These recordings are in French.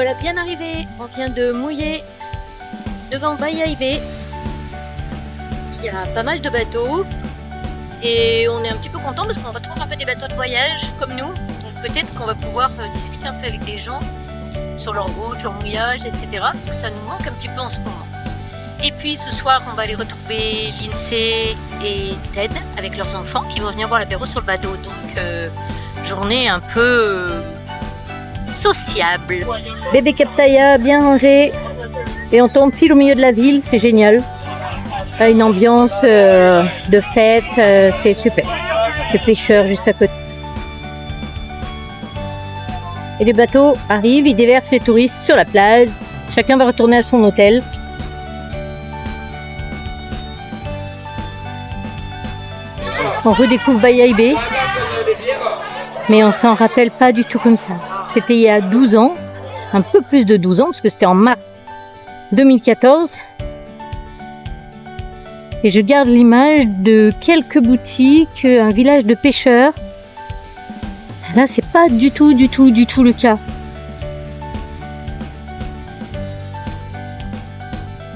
voilà bien arrivés. On vient de mouiller devant Bayahibe. Il y a pas mal de bateaux et on est un petit peu content parce qu'on retrouve un peu des bateaux de voyage comme nous. Donc peut-être qu'on va pouvoir discuter un peu avec des gens sur leur route, leur mouillage, etc. Parce que ça nous manque un petit peu en ce moment. Et puis ce soir, on va aller retrouver Lindsay et Ted avec leurs enfants qui vont venir boire l'apéro sur le bateau. Donc journée un peu sociable. Bébé Captaya bien rangé et on tombe pile au milieu de la ville, c'est génial. Une ambiance de fête, c'est super. Les pêcheurs juste à côté. Et les bateaux arrivent, ils déversent les touristes sur la plage. Chacun va retourner à son hôtel. On redécouvre Bayahibe, mais on s'en rappelle pas du tout comme ça. C'était il y a 12 ans, un peu plus de 12 ans, parce que c'était en mars 2014. Et je garde l'image de quelques boutiques, un village de pêcheurs. Là, c'est pas du tout le cas.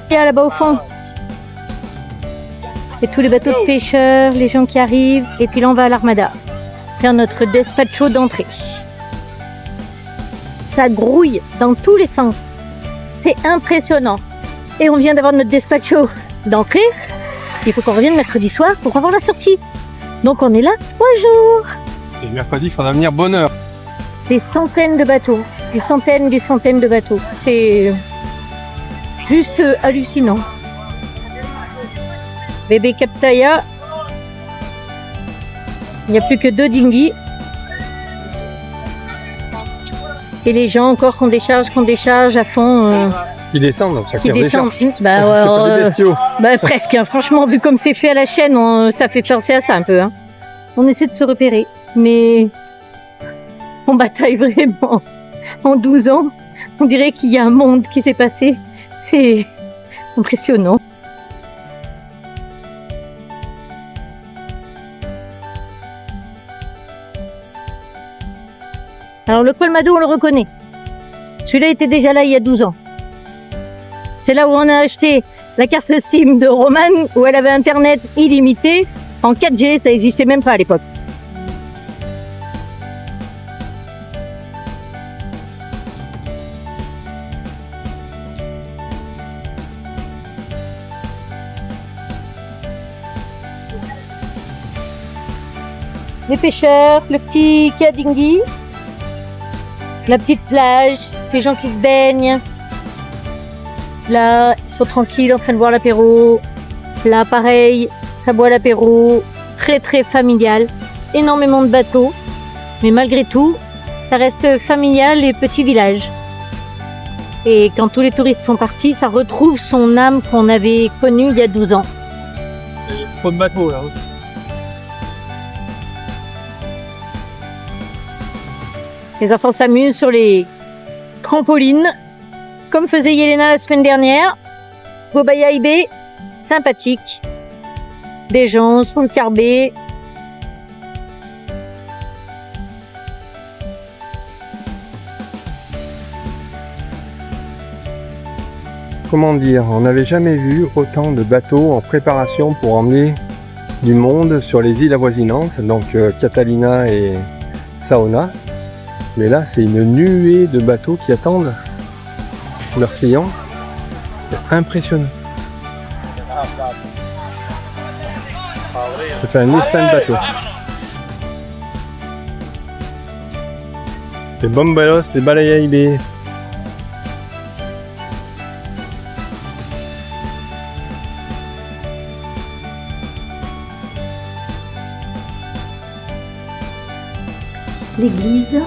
Et là-bas au fond. Et tous les bateaux de pêcheurs, les gens qui arrivent. Et puis là, on va à l'Armada faire notre despacho d'entrée. Ça grouille dans tous les sens. C'est impressionnant. Et on vient d'avoir notre despacho d'entrée. Il faut qu'on revienne mercredi soir pour avoir la sortie. Donc on est là 3 jours. Et mercredi, il faudra venir bonne heure. Des centaines de bateaux. Des centaines de bateaux. C'est juste hallucinant. Bébé Captaya. Il n'y a plus que 2 dinghies. Et les gens encore qu'on décharge à fond. Ils descendent, donc Qui descendent. Bah, presque. Hein. Franchement, vu comme c'est fait à la chaîne, ça fait penser à ça un peu. Hein. On essaie de se repérer. Mais on bataille vraiment. En 12 ans, on dirait qu'il y a un monde qui s'est passé. C'est impressionnant. Alors le Colmado, on le reconnaît. Celui-là était déjà là il y a 12 ans. C'est là où on a acheté la carte SIM de Romane, où elle avait internet illimité en 4G, ça n'existait même pas à l'époque. Les pêcheurs, le petit quai à dinghy, la petite plage, les gens qui se baignent. Là, ils sont tranquilles en train de boire l'apéro. Là, pareil, ça boit l'apéro. Très familial. Énormément de bateaux. Mais malgré tout, ça reste familial et petit village. Et quand tous les touristes sont partis, ça retrouve son âme qu'on avait connue il y a 12 ans. Il y a trop de bateaux là. Les enfants s'amusent sur les trampolines, comme faisait Yelena la semaine dernière. Au Bayahibe, sympathique. Des gens sous le carbet. Comment dire, on n'avait jamais vu autant de bateaux en préparation pour emmener du monde sur les îles avoisinantes, donc Catalina et Saona. Mais là, c'est une nuée de bateaux qui attendent leurs clients. C'est impressionnant. Ça fait un Nissan bateau. C'est Bombalos et Bayahibe. L'église,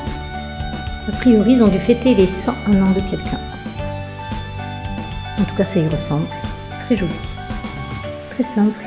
a priori, ils ont dû fêter les 101 ans de quelqu'un. En tout cas, ça y ressemble. Très joli. Très simple.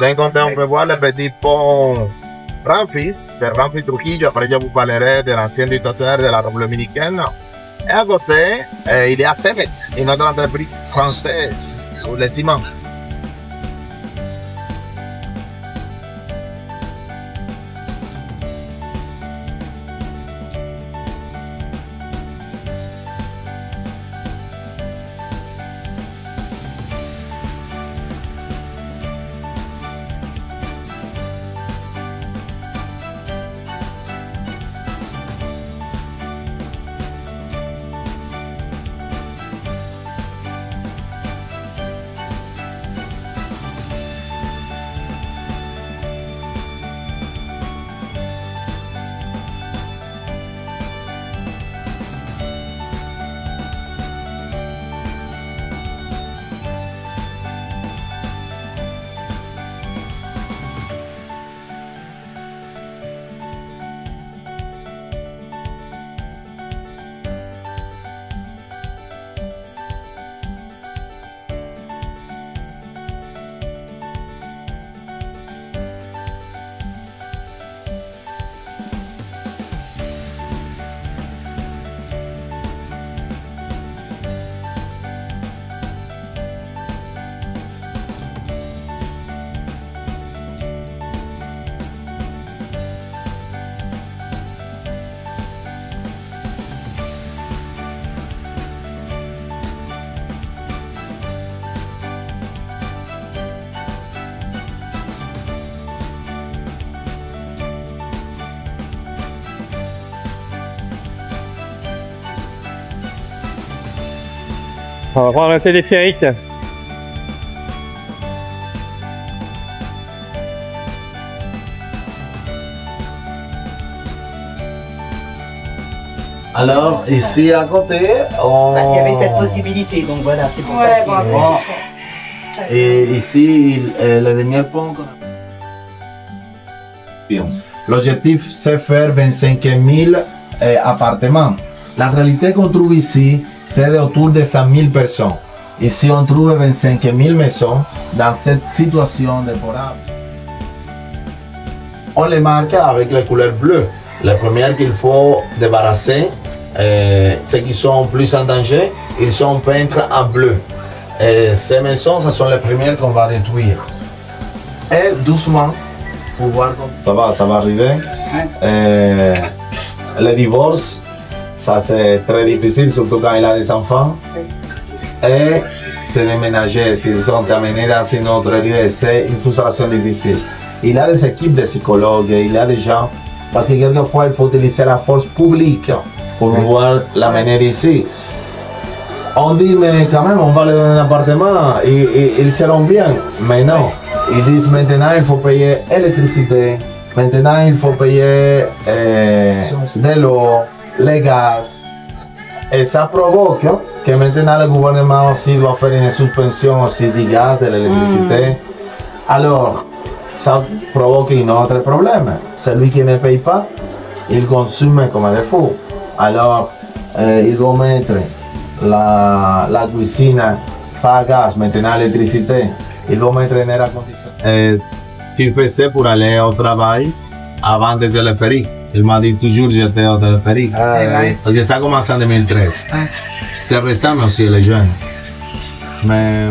D'un côté, on peut voir le petit pont Ramfis, de Ramfis Trujillo. Après, je vous parlerai de l'ancien dictateur de la République dominicaine. Et à côté, il y a Cemex, une autre entreprise française pour le ciment. On va prendre un téléphérique. Alors, ici à côté, Il y avait cette possibilité, donc voilà, c'est pour ça que... Et ici, le dernier pont. L'objectif, c'est faire 25 000 appartements. La réalité qu'on trouve ici, c'est autour de 100 000 personnes. Ici, on trouve 25 000 maisons dans cette situation déplorable. On les marque avec les couleurs bleues. La première qu'il faut débarrasser, ceux qui sont plus en danger, ils sont peints en bleu. Et ces maisons, ce sont les premières qu'on va détruire. Et doucement, pour voir comment ça va arriver. Le divorce, ça c'est très difficile, surtout quand il a des enfants. Et se déménager, s'ils sont amenés dans une autre lieu, c'est une situation difficile. Il y a des équipes de psychologues, il y a des gens, parce que quelquefois il faut utiliser la force publique pour pouvoir l'amener ici. On dit, mais quand même, on va leur donner un appartement, ils seront bien. Mais non, ils disent maintenant il faut payer l'électricité, maintenant il faut payer de l'eau, les gaz. Et ça provoque que maintenant le gouvernement aussi doit faire une suspension aussi du gaz, de l'électricité. Alors, ça provoque un autre problème. Celui qui ne paye pas, il consomme comme des fous. Alors, il doit mettre la cuisine pas à gaz, maintenant l'électricité. Il doit mettre un air conditionné. Tu fais ça pour aller au travail avant de téléphérique. Il m'a dit toujours j'étais au téléphérique. Parce que ça a commencé en 2013. C'est récent aussi les jeunes. Mais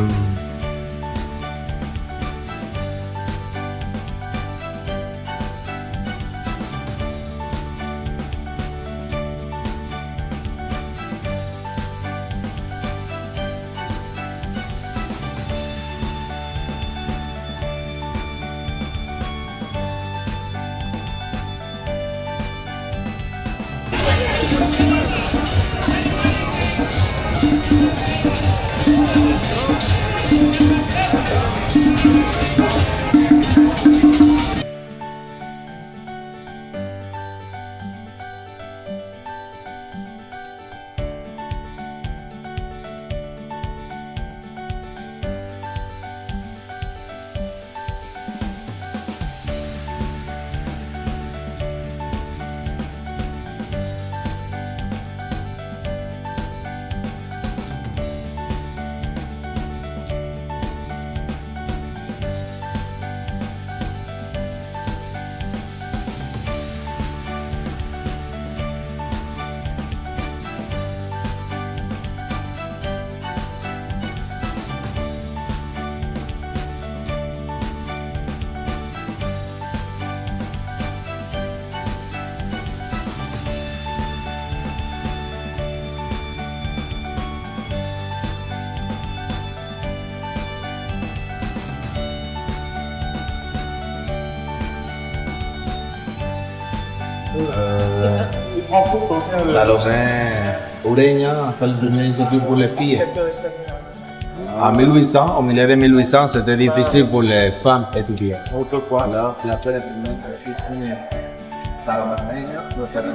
Salomé Ureña, hasta el primer institut pour les filles. En 1800, au milieu de 1800, c'était difficile pour les femmes étudier. Alors, la première Salomé Ureña, nous sommes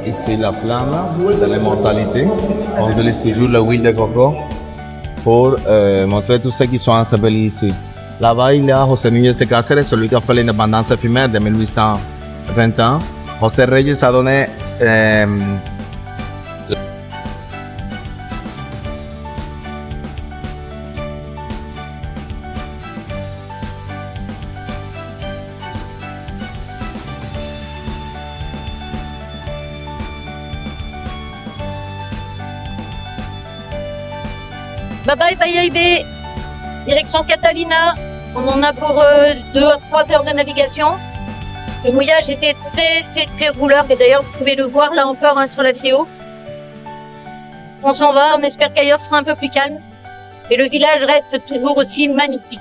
Ici la flamme de l'immortalité. On utilise toujours l'huile de coco pour montrer tous ceux qui sont ensevelis ici. Là-bas, il y a José Núñez de Cáceres, celui qui a fait l'indépendance éphémère de 1820. José Reyes a donné Bye bye Bahia Ibé, direction Catalina. On en a pour 2 à 3 heures de navigation. Le mouillage était très rouleur, et d'ailleurs vous pouvez le voir là encore sur la Fléau. On s'en va, on espère qu'ailleurs sera un peu plus calme. Et le village reste toujours aussi magnifique.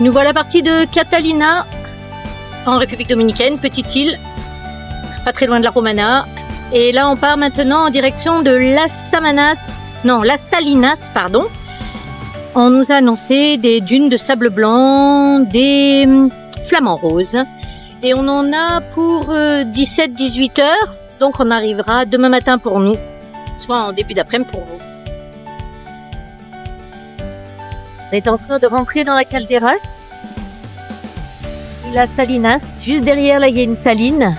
Nous voilà partis de Catalina, en République Dominicaine, petite île, pas très loin de la Romana. Et là, on part maintenant en direction de Las Salinas, pardon. On nous a annoncé des dunes de sable blanc, des flamants roses. Et on en a pour 17-18 heures. Donc on arrivera demain matin pour nous, soit en début d'après-midi pour vous. On est en train de rentrer dans la calderas. La Salinas, juste derrière là il y a une saline.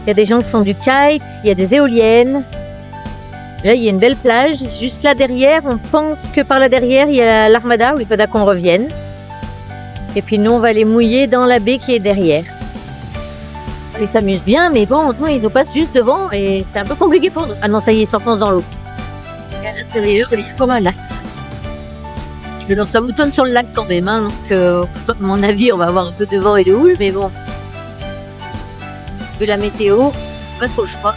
Il y a des gens qui font du kite, il y a des éoliennes. Là il y a une belle plage. Juste là derrière, on pense que par là derrière il y a l'Armada où il faudra qu'on revienne. Et puis nous on va aller mouiller dans la baie qui est derrière. Ils s'amusent bien, mais bon, nous ils nous passent juste devant et c'est un peu compliqué pour nous. Ah non, ça y est, ils s'enfoncent dans l'eau. Et à l'intérieur, il y a comme un lac. Donc ça moutonne sur le lac quand même, hein, donc à mon avis on va avoir un peu de vent et de houle, mais bon. Vu la météo, pas trop le choix.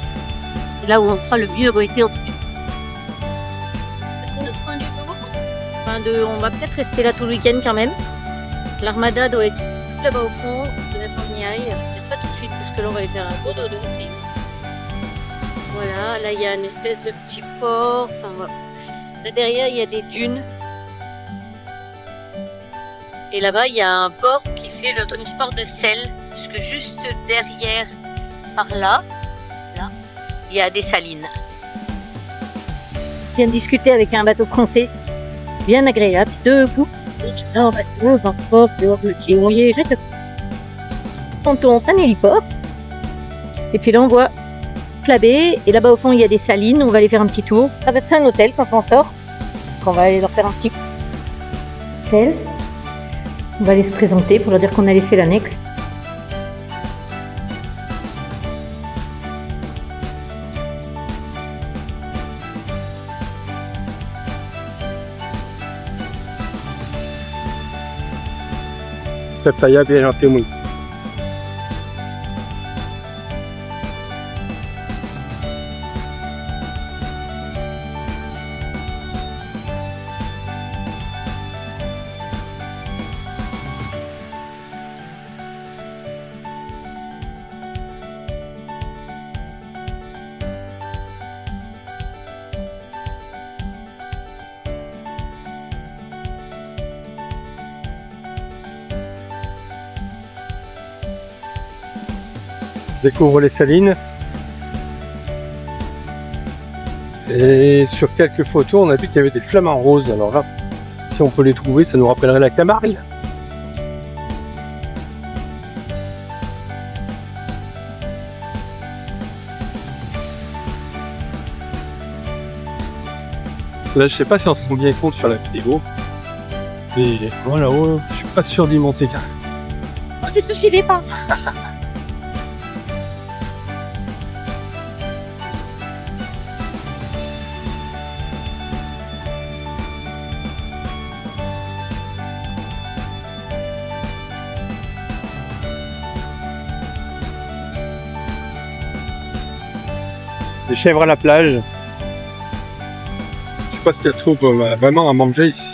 C'est là où on sera le mieux abrité en tout cas. C'est notre point du jour. On va peut-être rester là tout le week-end quand même. L'Armada doit être tout là-bas au fond, peut-être on y aille. Peut-être pas tout de suite parce que là on va aller faire un gros dodo. Et... Voilà, là il y a une espèce de petit port. Enfin, voilà. Là derrière il y a des dunes. Et là-bas, il y a un port qui fait le transport de sel, puisque juste derrière, par là, il y a des salines. Je viens de discuter avec un bateau français, bien agréable, debout. On tourne un héliport, et puis là on voit la baie, et là-bas au fond il y a des salines, on va aller faire un petit tour. Ça va être un hôtel quand on sort, on va aller leur faire un petit hôtel. On va aller se présenter pour leur dire qu'on a laissé l'annexe. Cette taille bien gentil, oui. Découvre les salines. Et sur quelques photos, on a vu qu'il y avait des flamants roses. Alors là, si on peut les trouver, ça nous rappellerait la Camargue. Là, je sais pas si on se rend bien compte sur la vidéo. Et moi là-haut, je suis pas sûr d'y monter. Oh, c'est sûr que j'y vais pas. Des chèvres à la plage. Je sais pas ce qu'elles trouvent vraiment à manger ici.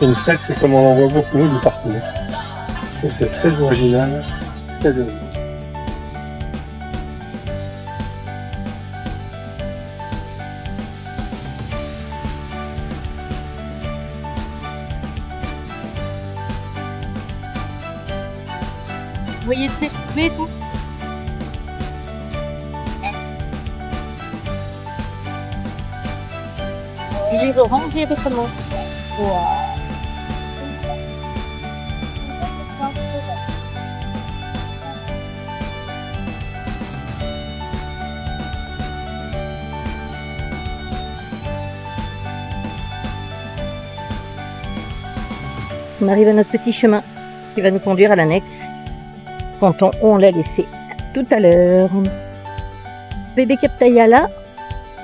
Une fresque comme on en voit beaucoup de partout. Je trouve que c'est très original, très joli. Vous voyez ces poupées, tout. Il est orange et recommence. Wow. On arrive à notre petit chemin qui va nous conduire à l'annexe. Canton où on l'a laissé tout à l'heure. Bébé Captaïa là.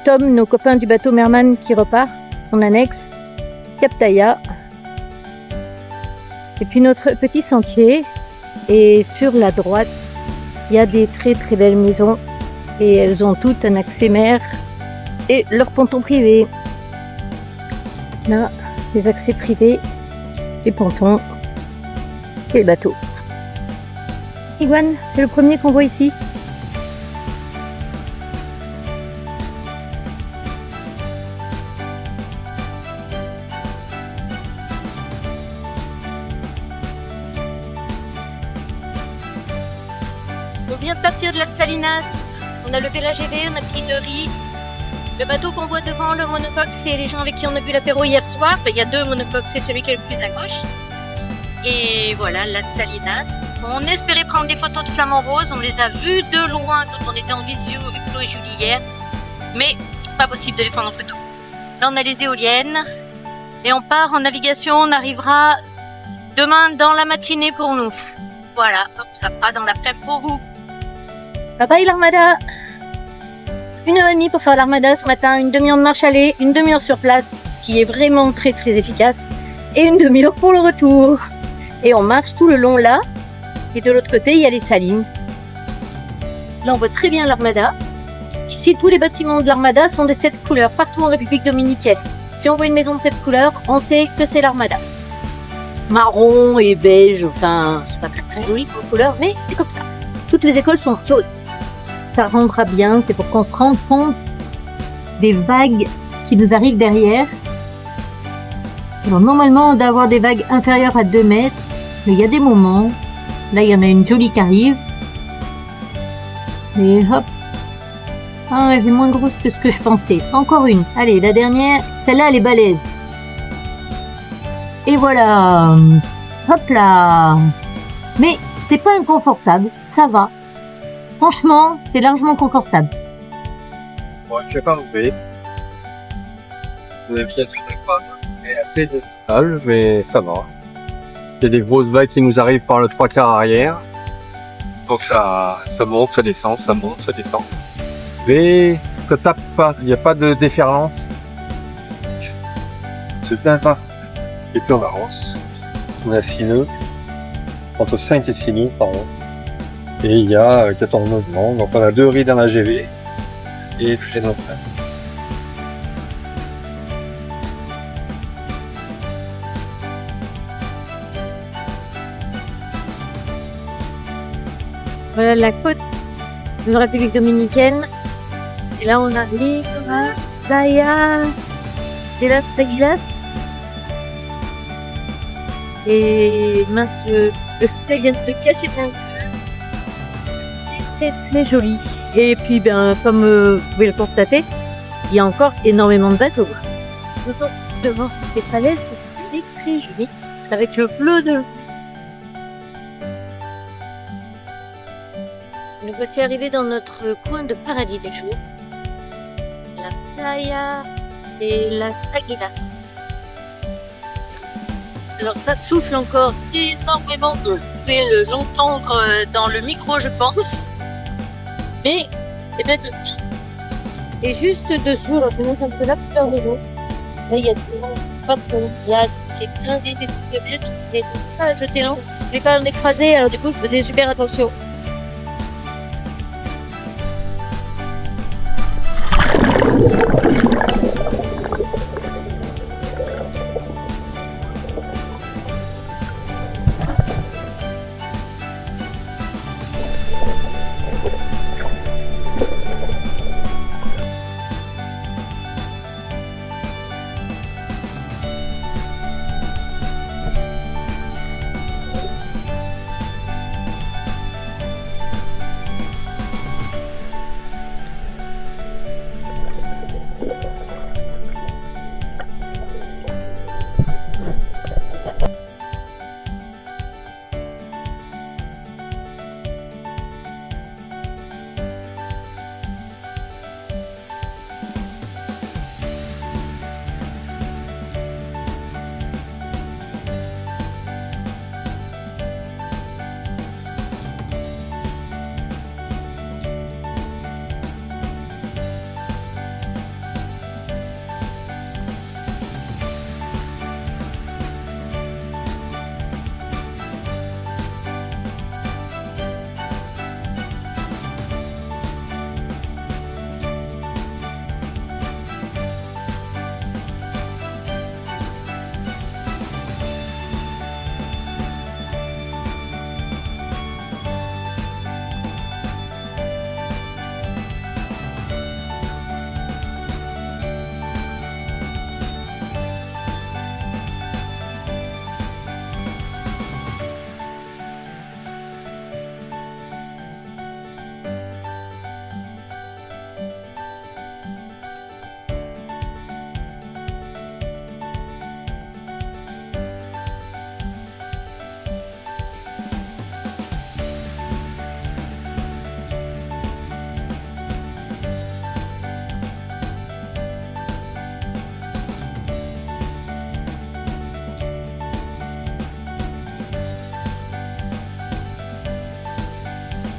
Tom, nos copains du bateau Merman qui repart en annexe. Captaïa. Et puis notre petit sentier. Et sur la droite, il y a des très très belles maisons. Et elles ont toutes un accès mer et leur ponton privé. Là, les accès privés, les pontons et les bateaux. Iguane, c'est le premier qu'on voit ici. On vient de partir de la Salinas. On a levé la GV, on a pris de riz. Le bateau qu'on voit devant, le monocoque, c'est les gens avec qui on a bu l'apéro hier soir. Enfin, il y a deux monocoques, c'est celui qui est le plus à gauche. Et voilà, la Salinas. On espérait prendre des photos de flamants roses. On les a vus de loin quand on était en visio avec Flo et Julie hier. Mais pas possible de les prendre en photo. Là, on a les éoliennes. Et on part en navigation. On arrivera demain dans la matinée pour nous. Voilà, ça fera dans l'après-midi pour vous. Bye bye l'Armada. 1h30 pour faire l'Armada ce matin. Une demi-heure de marche aller, une demi-heure sur place, ce qui est vraiment très très efficace. Et une demi-heure pour le retour. Et on marche tout le long là. Et de l'autre côté, il y a les salines. Là, on voit très bien l'Armada. Ici, tous les bâtiments de l'Armada sont de cette couleur, partout en République Dominicaine. Si on voit une maison de cette couleur, on sait que c'est l'Armada. Marron et beige, enfin, c'est pas très, très joli comme couleur, mais c'est comme ça. Toutes les écoles sont jaunes. Ça rendra bien, c'est pour qu'on se rende compte des vagues qui nous arrivent derrière. Alors, normalement, on doit avoir des vagues inférieures à 2 mètres. Mais il y a des moments, là il y en a une jolie qui arrive, et hop, ah, elle est moins grosse que ce que je pensais. Encore une, allez, la dernière, celle-là elle est balèze. Et voilà, hop là, mais c'est pas inconfortable, ça va. Franchement, c'est largement confortable. Bon, je vais pas enlever. Vous avez bien sûr pas très sale, mais ça va. Il y a des grosses vagues qui nous arrivent par le 3/4 arrière. Donc ça monte, ça descend, ça monte, ça descend. Mais ça tape pas, il n'y a pas de déferlance. C'est bien pas. Et puis on avance. On a 6 nœuds. Entre 5 et 6 nœuds, pardon. Et il y a 14 nœuds de long. Donc on a 2 riz dans la GV. Et plus notre frère. Voilà la côte de la République dominicaine. Et là, on arrive à Playa de las Águilas. Et mince, le soleil vient de se cacher dans le c'est très très joli. Et puis, ben, comme vous pouvez le constater, il y a encore énormément de bateaux. Devant ces falaises, c'est très très joli. Avec le bleu de l'eau. Nous voici arrivés dans notre coin de paradis du jour. La Playa de las Águilas. Alors ça souffle encore énormément. Vous pouvez l'entendre dans le micro, je pense. Mais c'est bien de le faire. Et juste dessous, alors je monte un peu la couleur de l'eau. Là, il y a du vent, pas trop. Là, c'est plein des bêtes. Je ne pas jeter l'eau. Je ne vais pas en écraser, alors du coup, je faisais super attention.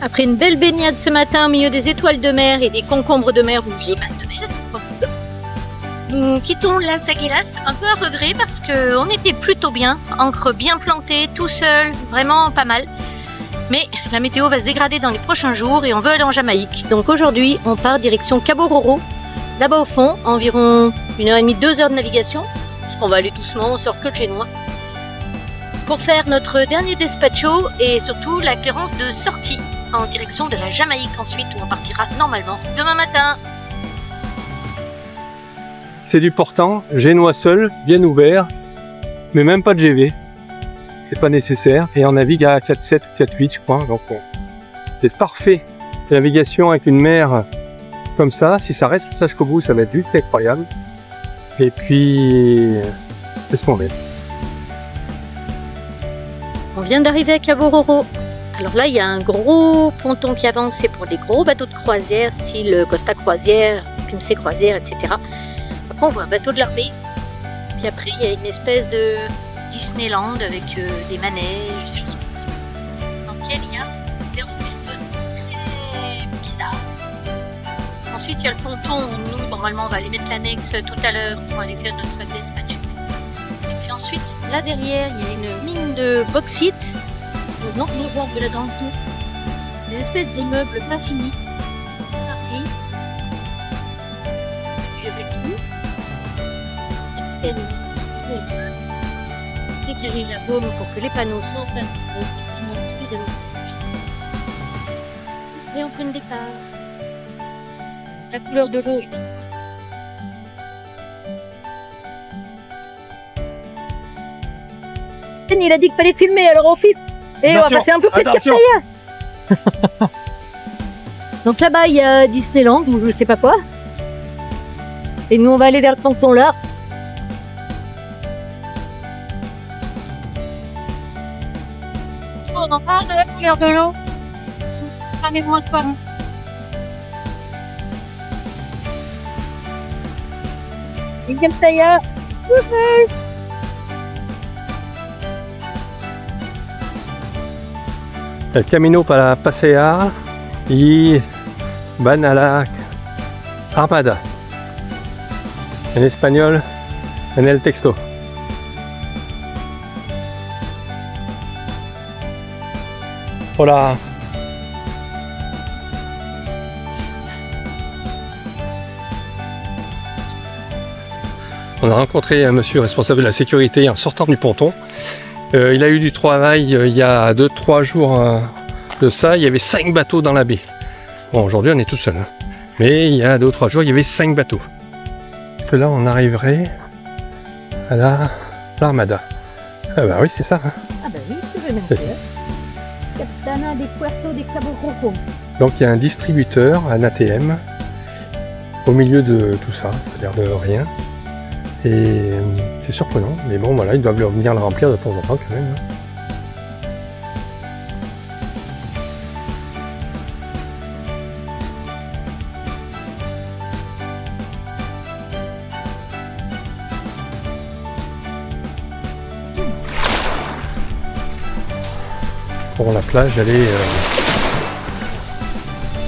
Après une belle baignade ce matin au milieu des étoiles de mer et des concombres de mer ou des masses de mer, nous quittons Las Águilas un peu à regret parce qu'on était plutôt bien, ancre bien plantée, tout seul, vraiment pas mal. Mais la météo va se dégrader dans les prochains jours et on veut aller en Jamaïque. Donc aujourd'hui, on part direction Cabo Roro, là-bas au fond, environ 1h30, 2h de navigation, parce qu'on va aller doucement, on sort que le génois, pour faire notre dernier despacho et surtout la clairance de sortie en direction de la Jamaïque ensuite, où on partira normalement demain matin. C'est du portant, génois seul, bien ouvert, mais même pas de GV. C'est pas nécessaire. Et on navigue à 4,7 ou 4,8 je crois. Donc c'est parfait. La navigation avec une mer comme ça, si ça reste tout ça jusqu'au bout, ça va être juste incroyable. Et puis, laisse-moi mettre. On vient d'arriver à Cabo Roro. Alors là, il y a un gros ponton qui avance, c'est pour des gros bateaux de croisière, style Costa Croisière, PMC Croisière, etc. Après, on voit un bateau de l'armée. Puis après, il y a une espèce de Disneyland avec des manèges, des choses comme ça. Dans lequel il y a 0 personnes, très bizarre. Ensuite, il y a le ponton où nous, normalement, on va aller mettre l'annexe tout à l'heure pour aller faire notre dispatch. Et puis ensuite, là derrière, il y a une mine de bauxite. Non, je vois de là dans le tout. Des espèces d'immeubles pas finis. Paris. J'ai fait tout. Éclairer la baume pour que les panneaux soient en place et finissent suffisamment. Et on prend le départ. La couleur de l'eau. Il a dit qu'il fallait filmer, alors on filme. Et on va passer un peu près de Captaïa. Donc là-bas, il y a Disneyland, ou je sais pas quoi. Et nous, on va aller vers le ponton là. On en parle de la couleur de l'eau. Parlez-moi ça. Et Captaïa. El camino para pasear y van a la Armada. En español, en el texto. Hola. On a rencontré un monsieur responsable de la sécurité en sortant du ponton. Il a eu du travail il y a 2-3 jours de ça, il y avait 5 bateaux dans la baie. Bon, aujourd'hui on est tout seul, hein. Mais il y a 2 ou 3 jours il y avait 5 bateaux. Parce que là on arriverait à l'Armada. Ah bah oui c'est ça. Hein. Ah bah oui, tu veux même faire. Capitana de Puerto de Cabo Rojo. Donc il y a un distributeur, un ATM, au milieu de tout ça, c'est-à-dire de rien. Et c'est surprenant, mais bon voilà, ils doivent venir le remplir de temps en temps quand même. Pour la plage, elle est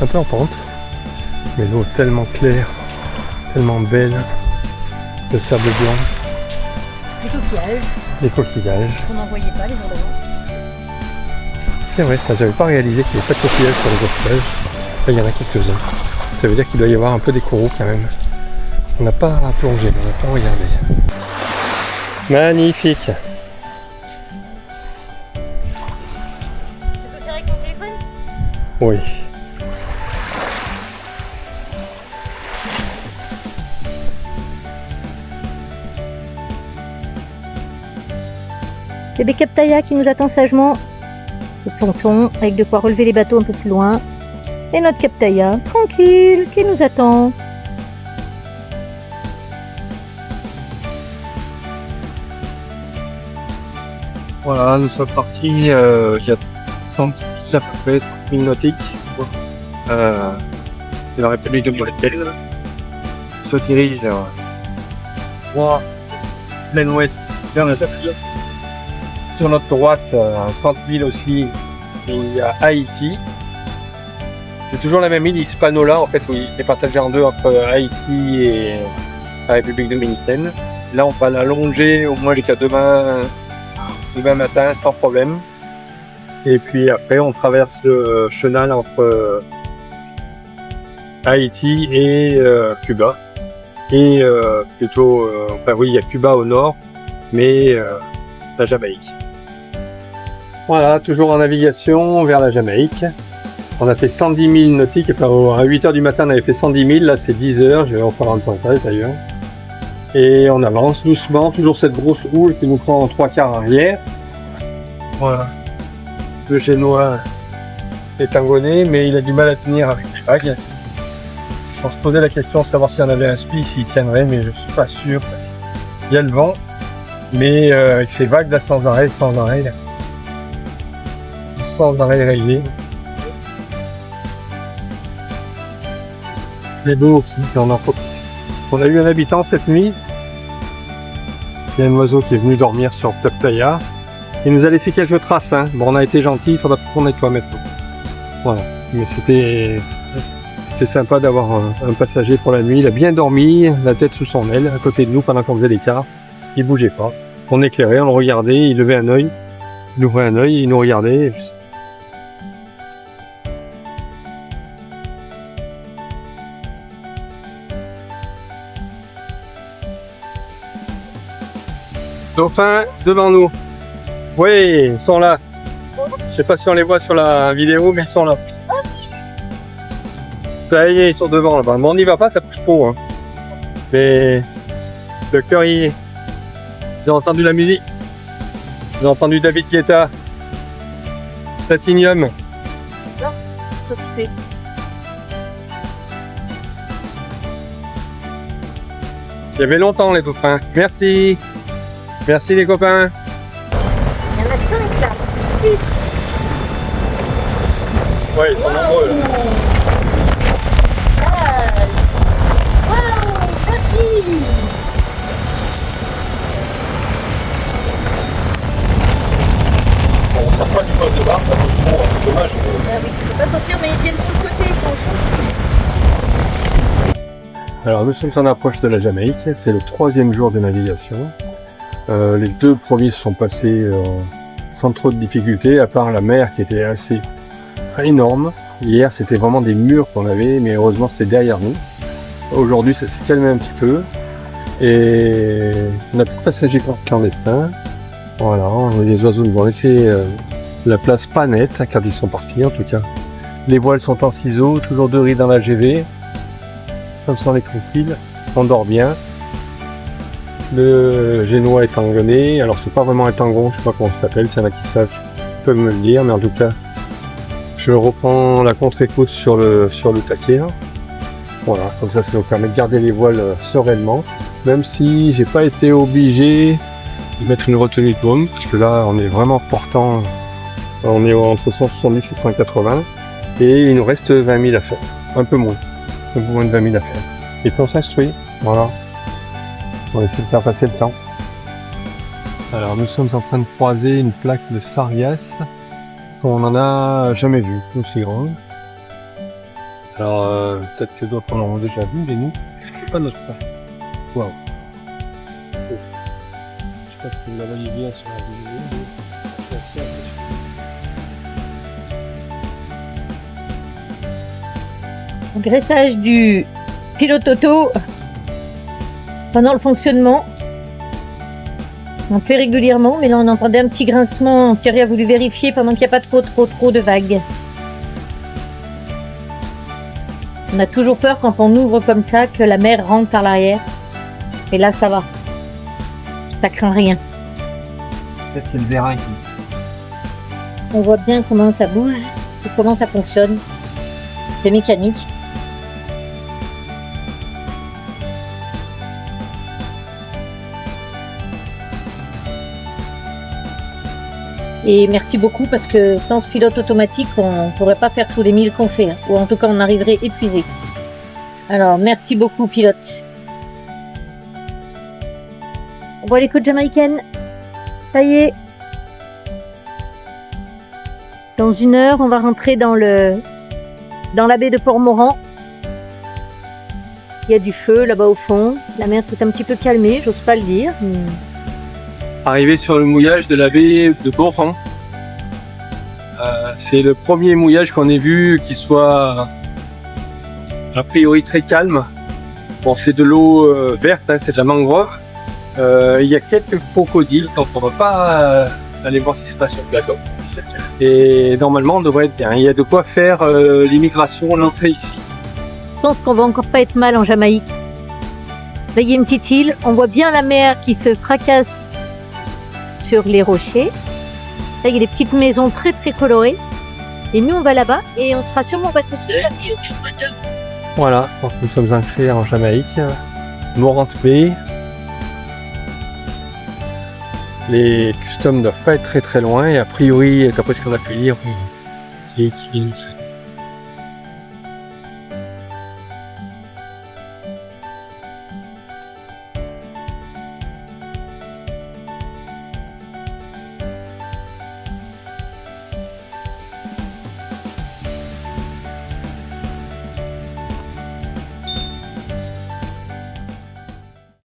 un peu en pente, mais l'eau tellement claire, tellement belle. Le sable blanc, Les coquillages. les coquillages. On n'en voyait pas les jours d'avant. C'est vrai, ça, j'avais pas réalisé qu'il n'y avait pas de coquillages sur les autres plages. Là, il y en a quelques-uns. Ça veut dire qu'il doit y avoir un peu des coraux quand même. On n'a pas plongé, on n'a pas regardé. Magnifique. Tu peux faire avec ton téléphone? Oui. Bébé Captaïa qui nous attend sagement au ponton avec de quoi relever les bateaux un peu plus loin. Et notre Captaïa, tranquille, qui nous attend. Voilà, nous sommes partis il y a 30 à peu près 30 000 nautiques. C'est la République de Moldavie. On se dirige vers plein ouest, vers la Turquie. Sur notre droite, à 30 000 aussi, il y a Haïti. C'est toujours la même île, Hispaniola, en fait, où il est partagé en deux entre Haïti et la République dominicaine. Là, on va la longer au moins jusqu'à demain matin sans problème. Et puis après, on traverse le chenal entre Haïti et Cuba. Et plutôt, enfin oui, il y a Cuba au nord, mais la Jamaïque. Voilà, toujours en navigation vers la Jamaïque. On a fait 110 000 nautiques, enfin, à 8 h du matin on avait fait 110 000, là c'est 10 h, je vais en faire un pointage d'ailleurs. Et on avance doucement, toujours cette grosse houle qui nous prend en 3/4 arrière. Voilà. Le génois est tangonné, mais il a du mal à tenir avec les vagues. On se posait la question de savoir si on avait un spi, s'il tiendrait, mais je suis pas sûr. Parce qu'il y a le vent, mais avec ces vagues là sans arrêt, là. Sans arrêt réglé. Les beaux aussi, on en profite. On a eu un habitant cette nuit. Il y a un oiseau qui est venu dormir sur Captaïa. Il nous a laissé quelques traces. Hein. Bon, on a été gentil, il faudra qu'on nettoie maintenant. Voilà. Mais c'était sympa d'avoir un passager pour la nuit. Il a bien dormi, la tête sous son aile, à côté de nous pendant qu'on faisait l'écart. Il bougeait pas. On éclairait, on le regardait, il levait un œil. Il ouvrait un œil, il nous regardait. Dauphins devant nous. Oui, ils sont là. Je sais pas si on les voit sur la vidéo, mais ils sont là. Ça y est, ils sont devant là-bas. Bon, on n'y va pas, ça bouge trop. Hein. Mais le cœur y est. J'ai entendu la musique. J'ai entendu David Guetta. Platinium. S'occuper. Il y avait longtemps les copains. Merci. Merci les copains. Il y en a 5 là. 6. Ouais, ils sont nombreux. Waouh, merci. On sort pas du poste de bar, ça bouge trop, c'est dommage. Ah oui, tu peux pas sortir, mais ils viennent sur le côté, ils sont gentils. Alors nous sommes en approche de la Jamaïque, c'est le 3e jour de navigation. Les 2 premiers se sont passés sans trop de difficultés, à part la mer qui était assez énorme. Hier c'était vraiment des murs qu'on avait, mais heureusement c'était derrière nous. Aujourd'hui ça s'est calmé un petit peu. Et on n'a plus de passagers clandestins. Voilà, les oiseaux nous ont laissé la place pas nette quand ils sont partis en tout cas. Les voiles sont en ciseaux, toujours 2 riz dans la GV. Comme ça on est tranquille, on dort bien. Le génois est tangonné, alors c'est pas vraiment un tangon, je sais pas comment ça s'appelle, s'il y en a qui savent, peuvent me le dire, mais en tout cas, je reprends la contre-écoute sur le taquet. Là. Voilà, comme ça nous permet de garder les voiles sereinement, même si j'ai pas été obligé de mettre une retenue de baume, parce que là on est vraiment portant, on est entre 170 et 180, et il nous reste 20 000 à faire, un peu moins de 20 000 à faire. Et puis on s'instruit, voilà. On va essayer de faire passer le temps. Alors nous sommes en train de croiser une plaque de sargasse qu'on n'en a jamais vue, aussi grande. Alors peut-être que d'autres en ont déjà vu, mais nous, c'est pas notre plaque. Waouh. Je sais pas si vous la voyez bien sur la vidéo, mais c'est assez impressionnant. Graissage du pilote auto pendant le fonctionnement. On le fait régulièrement, mais là on entendait un petit grincement. Thierry a voulu vérifier pendant qu'il n'y a pas trop de vagues. On a toujours peur quand on ouvre comme ça que la mer rentre par l'arrière. Et là ça va. Ça craint rien. Peut-être c'est le vérin qui... On voit bien comment ça bouge et comment ça fonctionne. C'est mécanique. Et merci beaucoup parce que sans ce pilote automatique, on ne pourrait pas faire tous les 1000 qu'on fait. Hein, ou en tout cas, on arriverait épuisé. Alors, merci beaucoup, pilote. On voit les côtes jamaïcaines. Ça y est. Dans 1 heure, on va rentrer dans la baie de Port-Morant. Il y a du feu là-bas au fond. La mer s'est un petit peu calmée, j'ose pas le dire. Arrivé sur le mouillage de la baie de Boran. C'est le premier mouillage qu'on ait vu qui soit a priori très calme. Bon, c'est de l'eau verte, hein, c'est de la mangrove. Il y a quelques crocodiles, donc on ne va pas aller voir ce qui se passe sur le plateau. Et normalement on devrait être bien. Il y a de quoi faire l'immigration, l'entrée ici. Je pense qu'on va encore pas être mal en Jamaïque. Là, il y a une petite île. On voit bien la mer qui se fracasse sur les rochers. Là, il y a des petites maisons très colorées. Et nous, on va là-bas et on sera sûrement pas tout seul. Voilà, donc nous sommes ancrés en Jamaïque, Morant Bay. Les customs ne doivent pas être très loin et a priori, d'après ce qu'on a pu lire, c'est équilibré.